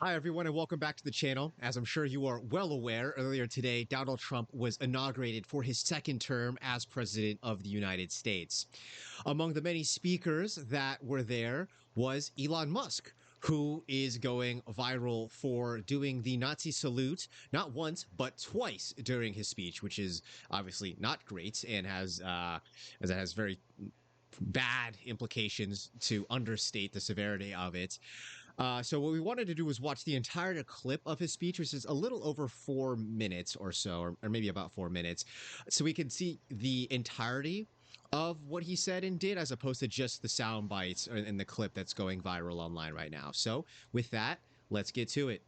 Hi, everyone, and welcome back to the channel. As I'm sure you are well aware, earlier today, Donald Trump was inaugurated for his second term as President of the United States. Among the many speakers that were there was Elon Musk, who is going viral for doing the Nazi salute not once, but twice during his speech, which is obviously not great and as it has very bad implications to understate the severity of it. So what we wanted to do was watch the entire clip of his speech, which is a little over 4 minutes or so, or maybe about 4 minutes, so we could see the entirety of what he said and did, as opposed to just the sound bites in the clip that's going viral online right now. So with that, let's get to it.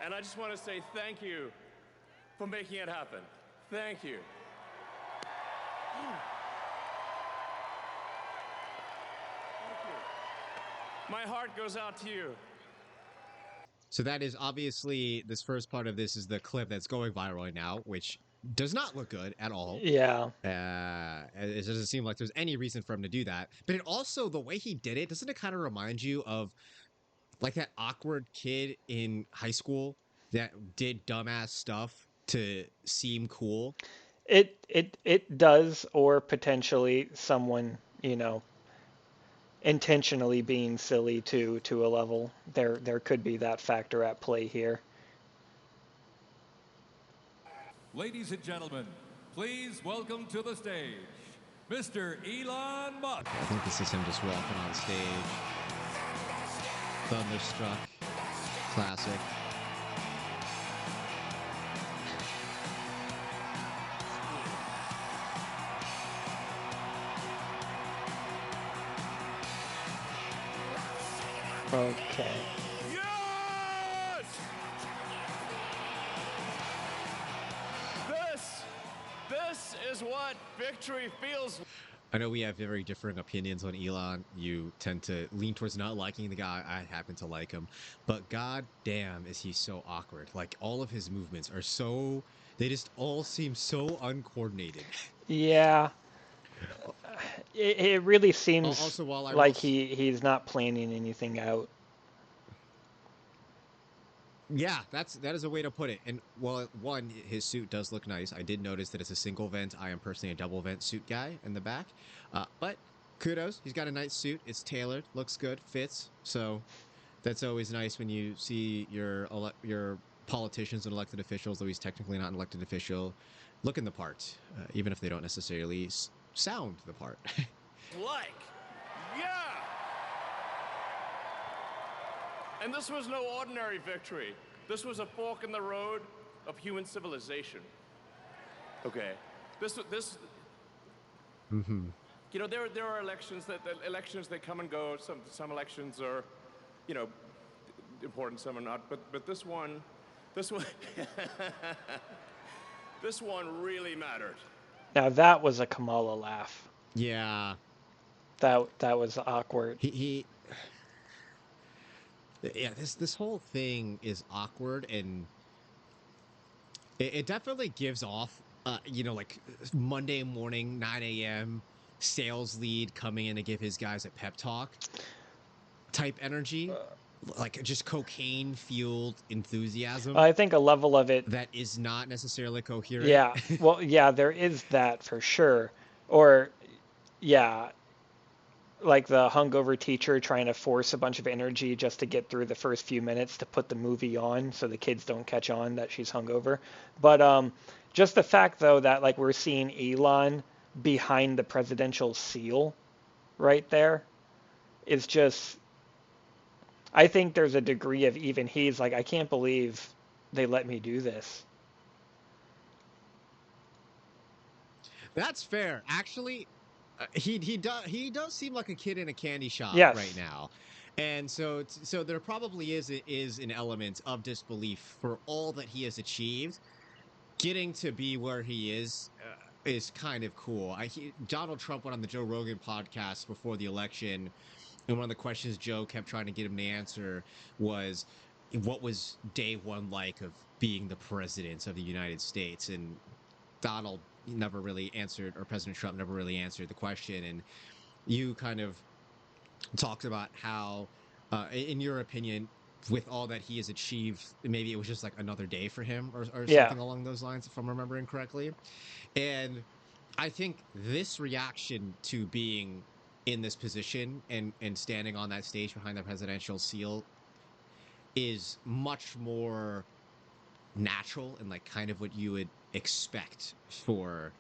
And I just want to say thank you for making it happen. Thank you. My heart goes out to you. So that is obviously this first part of this is the clip that's going viral right now, which does not look good at all. Yeah. It doesn't seem like there's any reason for him to do that. But it also, the way he did it, doesn't it kind of remind you of like that awkward kid in high school that did dumbass stuff to seem cool? It does, or potentially someone, intentionally being silly to a level. There could be that factor at play here. Ladies and gentlemen, please welcome to the stage, Mr. Elon Musk. I think this is him just walking on stage. Thunderstruck. Classic. Okay. Yes! This is what victory feels like. I know we have very differing opinions on Elon. You tend to lean towards not liking the guy. I happen to like him. But god damn is he so awkward. Like all of his movements are so they just all seem so uncoordinated. Yeah. It really seems Also, while I will like he's not planning anything out. yeah, that is a way to put it. And well, one, his suit does look nice. I did notice that it's a single vent. I am personally a double vent suit guy in the back. But kudos, he's got a nice suit. It's tailored, looks good, fits. So that's always nice when you see your politicians and elected officials, though he's technically not an elected official, looking the part, even if they don't necessarily sound the part. Like, yeah! And this was no ordinary victory. This was a fork in the road of human civilization. Okay. This. Mm-hmm. You know, there are elections that come and go. Some elections are, important. Some are not. But this one, this one really mattered. Now that was a Kamala laugh. Yeah. That was awkward. Yeah, this whole thing is awkward, and it definitely gives off, like Monday morning, 9 a.m. sales lead coming in to give his guys a pep talk type energy, like just cocaine fueled enthusiasm I think a level of it. that is not necessarily coherent. Yeah. Well, yeah, there is that for sure. Or, yeah, like the hungover teacher trying to force a bunch of energy just to get through the first few minutes to put the movie on so the kids don't catch on that she's hungover. But just the fact though that like we're seeing Elon behind the presidential seal right there is just I think there's a degree of even he's like I can't believe they let me do this. That's fair. Actually, he does seem like a kid in a candy shop right Yes. now, and so there probably is an element of disbelief for all that he has achieved. Getting to be where he is kind of cool. Donald Trump went on the Joe Rogan podcast before the election, and one of the questions Joe kept trying to get him to answer was, "What was day one like of being the president of the United States?" And Donald never really answered, or President Trump never really answered the question. And you kind of talked about how, in your opinion, with all that he has achieved, maybe it was just like another day for him or Yeah. something along those lines, if I'm remembering correctly. And I think this reaction to being in this position and standing on that stage behind the presidential seal is much more natural and like kind of what you would expect for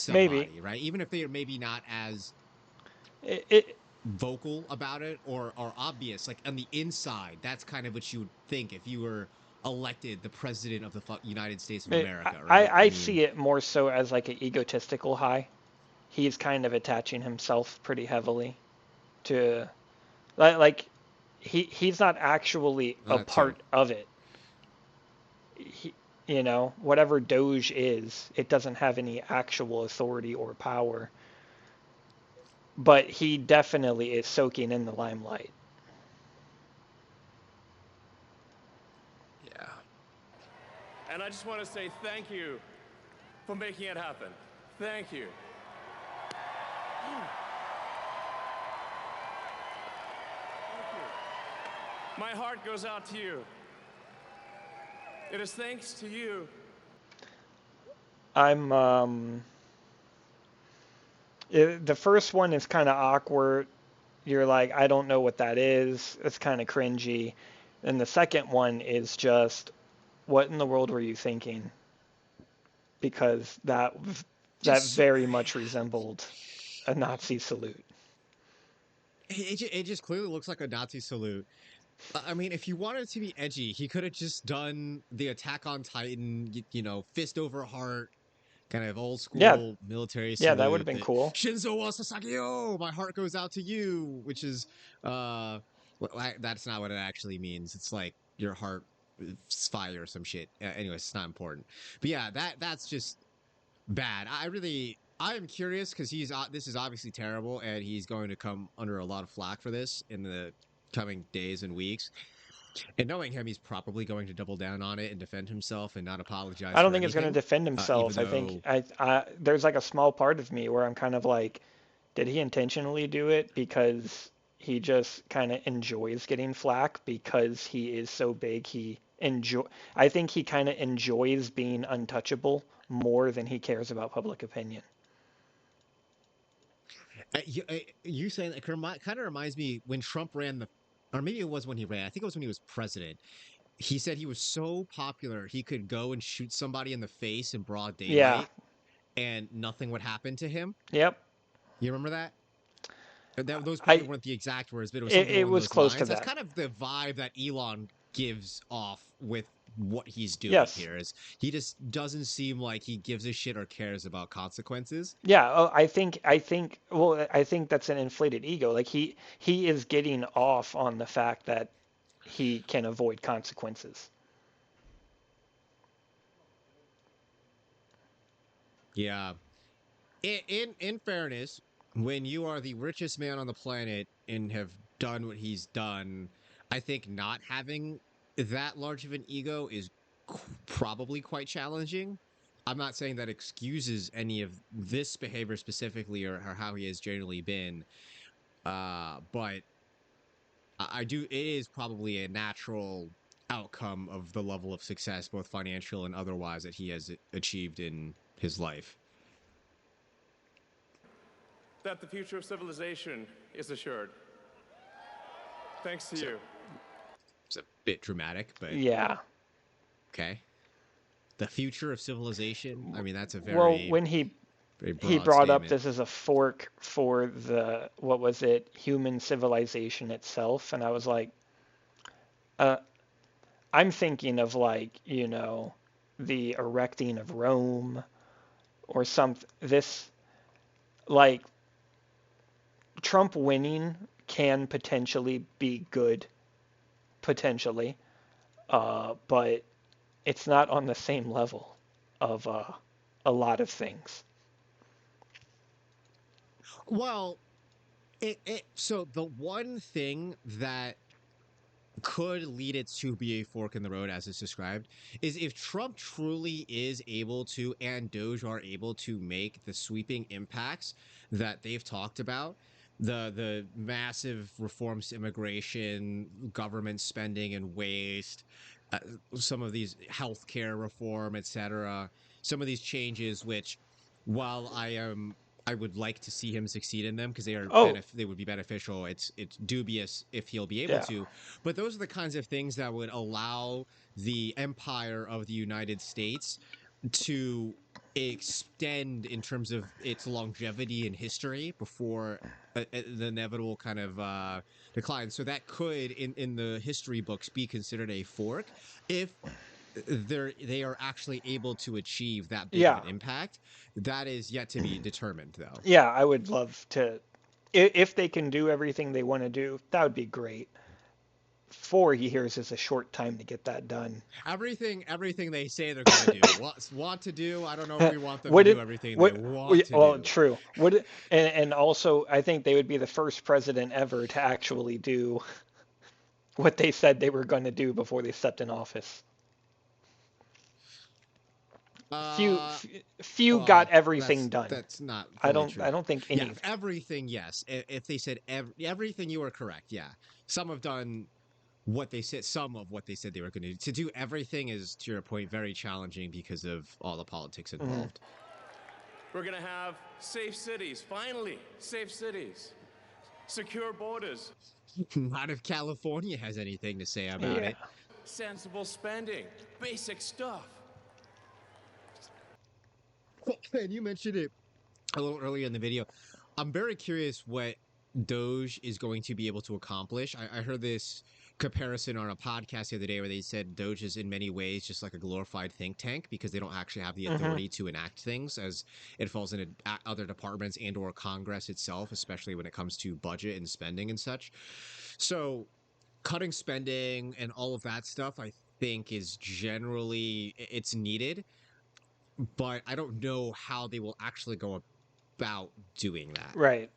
Maybe. somebody, right? Even if they are maybe not as It vocal about it or obvious, like on the inside, that's kind of what you would think if you were elected the president of the United States of I, America, I right? I I mean, see it more so as like an egotistical high. He's kind of attaching himself pretty heavily to like he's not actually a that too. part of it. He, whatever Doge is, it doesn't have any actual authority or power, but he definitely is soaking in the limelight. Yeah. And I just want to say thank you for making it happen. Thank you. My heart goes out to you. It is thanks to you. The first one is kind of awkward. You're like, I don't know what that is. It's kind of cringy. And the second one is just, what in the world were you thinking? Because that Just so very much resembled a Nazi salute. it just clearly looks like a Nazi salute. I mean, if you wanted to be edgy, he could have just done the Attack on Titan, fist over heart, kind of old Yeah, school military yeah, that would have salute been that cool. Shinzo wa Sasaki, oh, my heart goes out to you, which is that's not what it actually means. It's like your heart is fire or some shit. Anyways, it's not important. But yeah, that's just bad. I am curious because this is obviously terrible and he's going to come under a lot of flack for this in the coming days and weeks. And knowing him, he's probably going to double down on it and defend himself and not I apologize don't for think he's going to anything. defend Even himself. I think though, there's like a small part of me where I'm kind of like, did he intentionally do it because he just kind of enjoys getting flack because he is so big? I think he kind of enjoys being untouchable more than he cares about public opinion. you saying that kind of reminds me when Trump ran or maybe it was when he ran. I think it was when he was president. He said he was so popular he could go and shoot somebody in the face in broad Yeah. daylight and nothing would happen to him. Yep. You remember that? Those probably I weren't the exact words, but it was it, something it along was those close to lines. That's that. kind of the vibe that Elon gives off with what he's doing Yes. here. Is he just doesn't seem like he gives a shit or cares about consequences. Yeah, I think that's an inflated ego. Like he is getting off on the fact that he can avoid consequences. Yeah. In fairness, when you are the richest man on the planet and have done what he's done, I think not having that large of an ego is probably quite challenging. I'm not saying that excuses any of this behavior specifically or how he has generally been, but I do. It is probably a natural outcome of the level of success, both financial and otherwise, that he has achieved in his life. That the future of civilization is assured. Thanks to So you. it's a bit dramatic, but Yeah. okay. The future of civilization. I mean, that's a Well, very, when very he broad brought up statement. this as a fork for the what was it, human civilization itself, and I was like, uh, I'm thinking of like, the erecting of Rome or something. This like Trump winning can potentially be good, potentially, but it's not on the same level of a lot of things. Well, so the one thing that could lead it to be a fork in the road, as it's described, is if Trump truly is able to and Doge are able to make the sweeping impacts that they've talked about. the massive reforms to immigration, government spending and waste, uh, some of these healthcare reform, etc. Some of these changes, which, while I would like to see him succeed in them because Oh, they would be beneficial. It's dubious if he'll be able yeah. to, but those are the kinds of things that would allow the empire of the United States to extend in terms of its longevity in history before the inevitable kind of decline. So that could, in the history books, be considered a fork if they are actually able to achieve that big of Yeah. an impact. That is yet to be determined, though. Yeah, I would love to. If they can do everything they want to do, that would be great. 4 years is a short time to get that done. Everything they say they're going to do, want to do. I don't know if we want them to Would do it? everything they What? want to Well, do. true. Would it? And also, I think they would be the first president ever to actually do what they said they were going to do before they stepped in office. Few, Uh, few got well, everything done. that's not I fully don't. true. I don't think Yeah, any. everything, yes. If they said everything, you are correct. Yeah, some have done what they said. Some of what they said they were going to do. To do everything is, to your point, very challenging because of all the politics Mhm. involved. We're going to have safe cities, finally, safe cities, secure borders, Not if California has anything to say about Yeah. it. sensible spending, basic stuff. And you mentioned it a little earlier in the video. I'm very curious what Doge is going to be able to accomplish. I heard this comparison on a podcast the other day where they said Doge is in many ways just like a glorified think tank because they don't actually have the Mhm. authority to enact things, as it falls into other departments and or Congress itself, especially when it comes to budget and spending and such. So cutting spending and all of that stuff, I think, is generally it's needed, but I don't know how they will actually go about doing that. Right.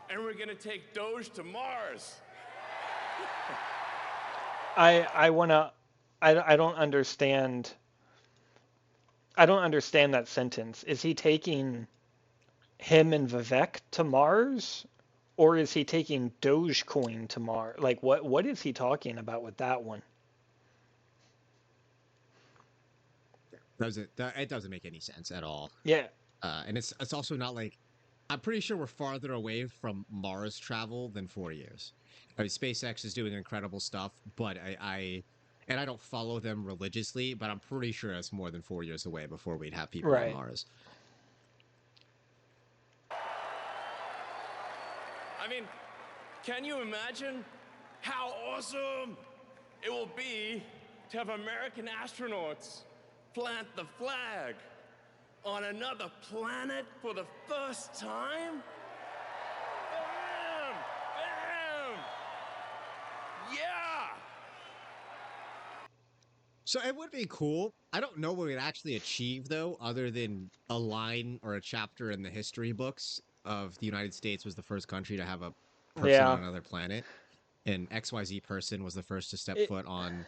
And we're going to take Doge to Mars. I wanna. I don't understand. I don't understand that sentence. Is he taking him and Vivek to Mars, or is he taking Dogecoin to Mars? Like, what is he talking about with that one? It doesn't make any sense at all. Yeah. And it's also not like, I'm pretty sure we're farther away from Mars travel than 4 years. I mean, SpaceX is doing incredible stuff, but and I don't follow them religiously, but I'm pretty sure it's more than 4 years away before we'd have people on Right. Mars. I mean, can you imagine how awesome it will be to have American astronauts plant the flag on another planet for the first time? Bam! Bam! Yeah! So it would be cool. I don't know what we'd actually achieve, though, other than a line or a chapter in the history books of the United States was the first country to have a person Yeah. on another planet, and XYZ person was the first to step It foot on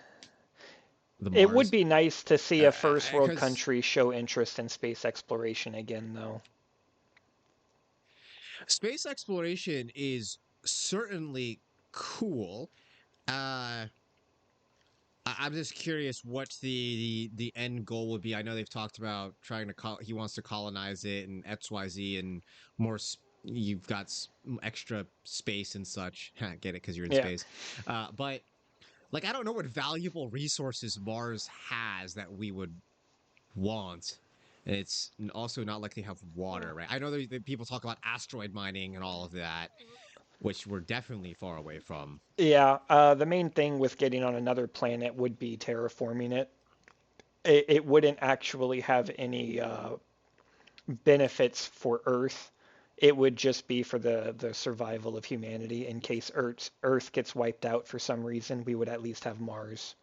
the it would Mars. be nice to see a first world Because country show interest in space exploration again, though. space exploration is certainly cool. Uh, I'm just curious what the end goal would be. I know they've talked about trying to he wants to colonize it and XYZ and more. You've got extra space and such. Get it because you're in Yeah. space. But like, I don't know what valuable resources Mars has that we would want. And it's also not like they have water, right? I know that people talk about asteroid mining and all of that, which we're definitely far away from. Yeah. The main thing with getting on another planet would be terraforming it. It wouldn't actually have any benefits for Earth. It would just be for the survival of humanity in case Earth gets wiped out for some reason. We would at least have Mars.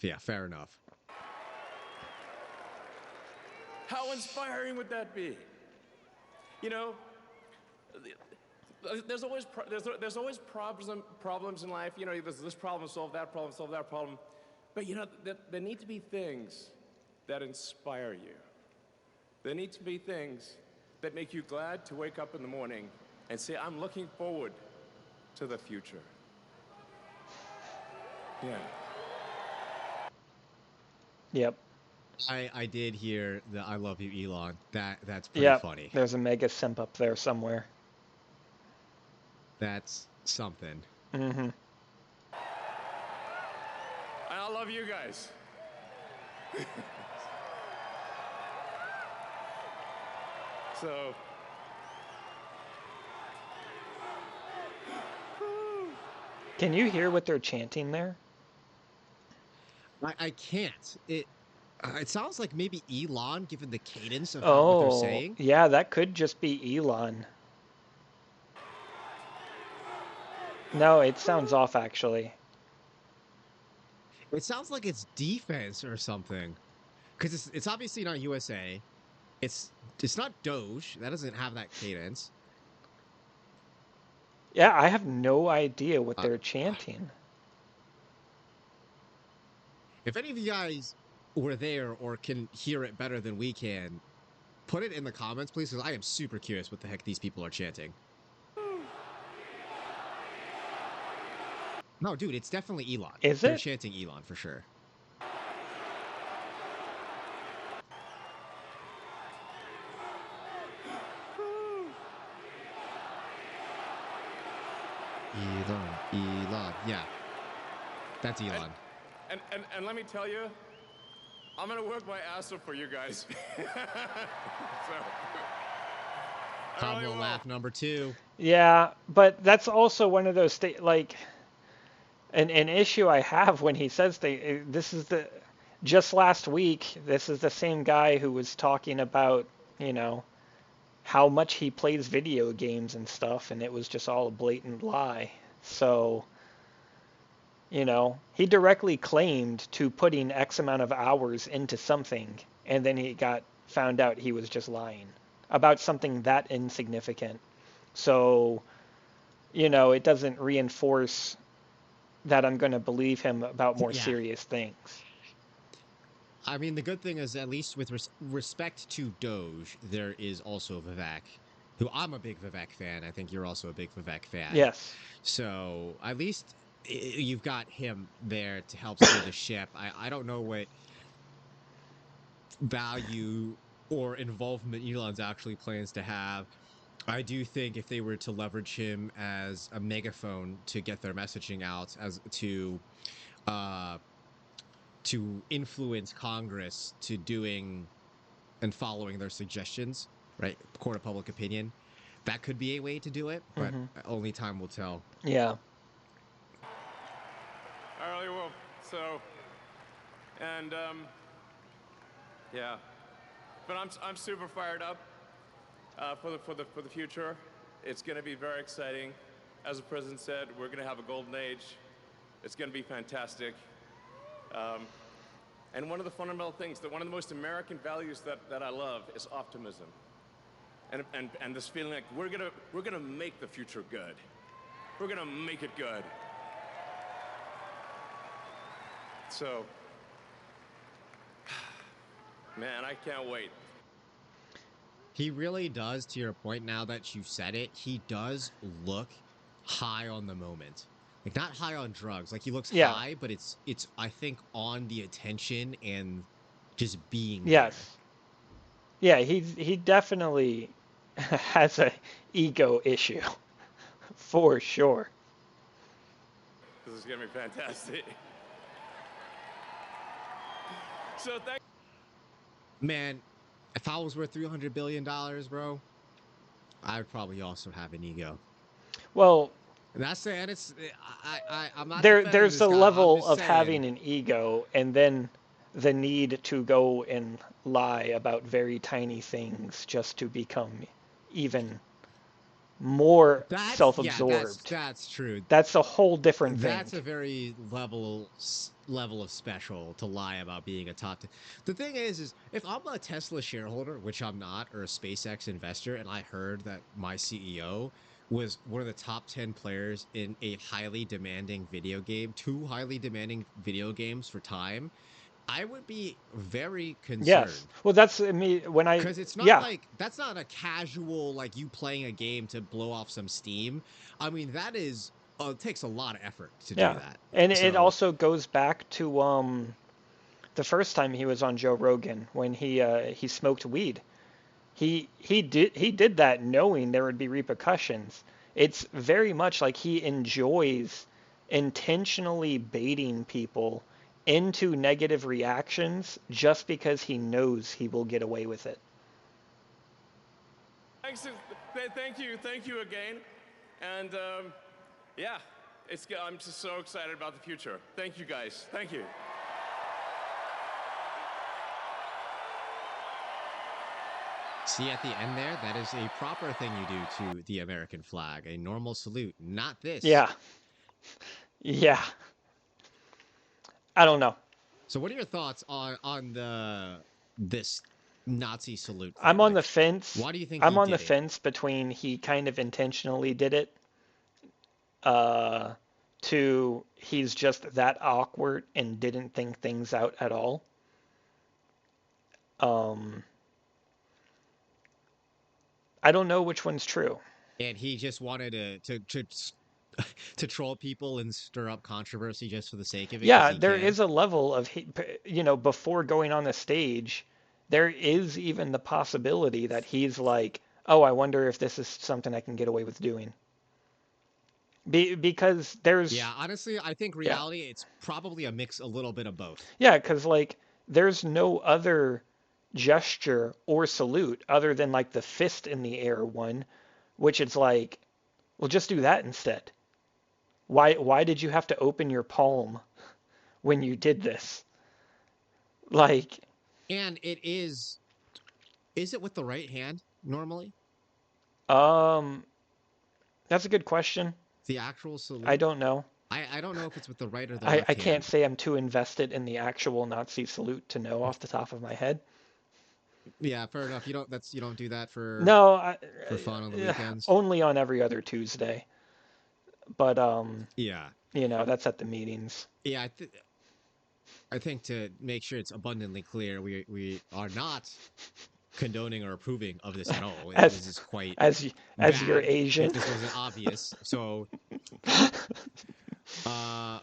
Yeah, fair enough. How inspiring would that be? You know, there's always problems in life. You know, there's this problem, solve that problem. But you know, there need to be things that inspire you, There need to be things that make you glad to wake up in the morning and say, I'm looking forward to the future. Yeah. Yep. I did hear the "I love you, Elon." That's pretty Yep. funny. There's a mega simp up there somewhere. That's something. Mm-hmm. And I love you guys. So, Can you hear what they're chanting there? I can't. It sounds like maybe Elon, given the cadence of how what they're Oh, saying. yeah, that could just be Elon. No, it sounds off actually. It sounds like it's defense or something. Because it's obviously not USA. It's not Doge. That doesn't have that cadence. Yeah, I have no idea what Uh, they're chanting. if any of you guys were there or can hear it better than we can, put it in the comments, please, because I am super curious what the heck these people are chanting. No, dude, it's definitely Elon. Is They're it? chanting Elon for sure. Elon. Yeah, that's Elon. and let me tell you, I'm gonna work my ass off for you guys. So, I really Pablo will. laugh number 2. Yeah, but that's also one of those like an issue I have when he says this is the just last week, this is the same guy who was talking about, you know, how much he plays video games and stuff, and it was just all a blatant lie. So, you know, he directly claimed to putting X amount of hours into something, and then he got found out he was just lying about something that insignificant. So, you know, it doesn't reinforce that I'm going to believe him about more Yeah. serious things. I mean, the good thing is, at least with respect to Doge, there is also Vivek, who I'm a big Vivek fan. I think you're also a big Vivek fan. Yes. So at least you've got him there to help steer the ship. I don't know what value or involvement Elon's actually plans to have. I do think if they were to leverage him as a megaphone to get their messaging out, as uh to influence Congress to doing and following their suggestions, right? Court of public opinion. That could be a way to do it, but Hmm. only time will tell. Yeah. I really will. So, and yeah, but I'm super fired up for the future. It's going to be very exciting. As the president said, we're going to have a golden age. It's going to be fantastic. And one of the fundamental things, that one of the most American values that I love is optimism. And this feeling like we're gonna make the future good. We're gonna make it good. So, man, I can't wait. He really does, to your point now that you said it, he does look high on the moment. Like not high on drugs. Like he looks Yeah. high, but it's I think on the attention and just being there. Yes. Yeah, he definitely has a ego issue for sure. This is gonna be fantastic. So thank. Man, if I was worth $300 billion, bro, I would probably also have an ego. Well, And that's saying it's I'm not defending there's this a guy. I'm level just of saying. having an ego and then the need to go and lie about very tiny things just to become even more self-absorbed. That's true. That's a whole different thing. That's a very level of special to lie about being a top 10. The thing is if I'm a Tesla shareholder, which I'm not, or a SpaceX investor, and I heard that my CEO was one of the top 10 players in a highly demanding video game, two highly demanding video games for time, I would be very Yes. concerned Well, that's me when I because it's not yeah. like that's not a casual like you playing a game to blow off some steam. I mean, that is it takes a lot of effort to do Yeah. that. And it So also goes back to the first time he was on Joe Rogan when he smoked weed. He did that knowing there would be repercussions. It's very much like he enjoys intentionally baiting people into negative reactions just because he knows he will get away with it. Thanks, thank you again. And yeah, I'm just so excited about the future. Thank you guys. Thank you. see at the end there, that is a proper thing you do to the American flag, a normal salute, not this. Yeah. Yeah. I don't know. So what are your thoughts on the this Nazi salute I'm thing? on the Like, fence. why do you think I'm he on the did it? fence between he kind of intentionally did it, uh, to he's just that awkward and didn't think things out at all. Um, I don't know which one's true. And he just wanted to troll people and stir up controversy just for the sake of it because Yeah, he there can. is a level of, before going on the stage, there is even the possibility that he's like, oh, I wonder if this is something I can get away with doing. Because Yeah, there's, honestly, I think yeah, reality it's probably a mix, a little bit of both. yeah, because like there's no other gesture or salute other than like the fist in the air one, which it's like, well, just do that instead. Why did you have to open your palm when you did this? Like, And it is it with the right hand normally? um, that's a good question. The actual I salute? don't know. I don't know if it's with the right or the I left can't hand. say I'm too invested in the actual Nazi salute to know off the top of my head. Yeah, fair enough. You don't do that No, for fun on the weekends. only on every other Tuesday. But Yeah. that's at the meetings. Yeah, I think to make sure it's abundantly clear, we are not condoning or approving of this at all. As This is quite as you're bad if Asian. this wasn't obvious. So, uh,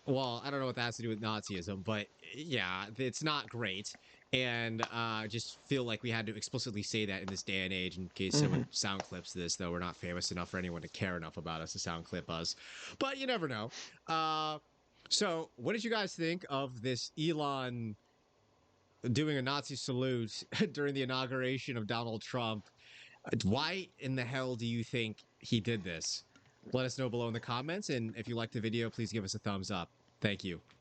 well, I don't know what that has to do with Nazism, but yeah, it's not great. And just feel like we had to explicitly say that in this day and age in case Hmm. someone sound clips this, though we're not famous enough for anyone to care enough about us to sound clip us. But you never know. So, what did you guys think of this Elon doing a Nazi salute during the inauguration of Donald Trump? Why in the hell do you think he did this? Let us know below in the comments. And if you liked the video, please give us a thumbs up. Thank you.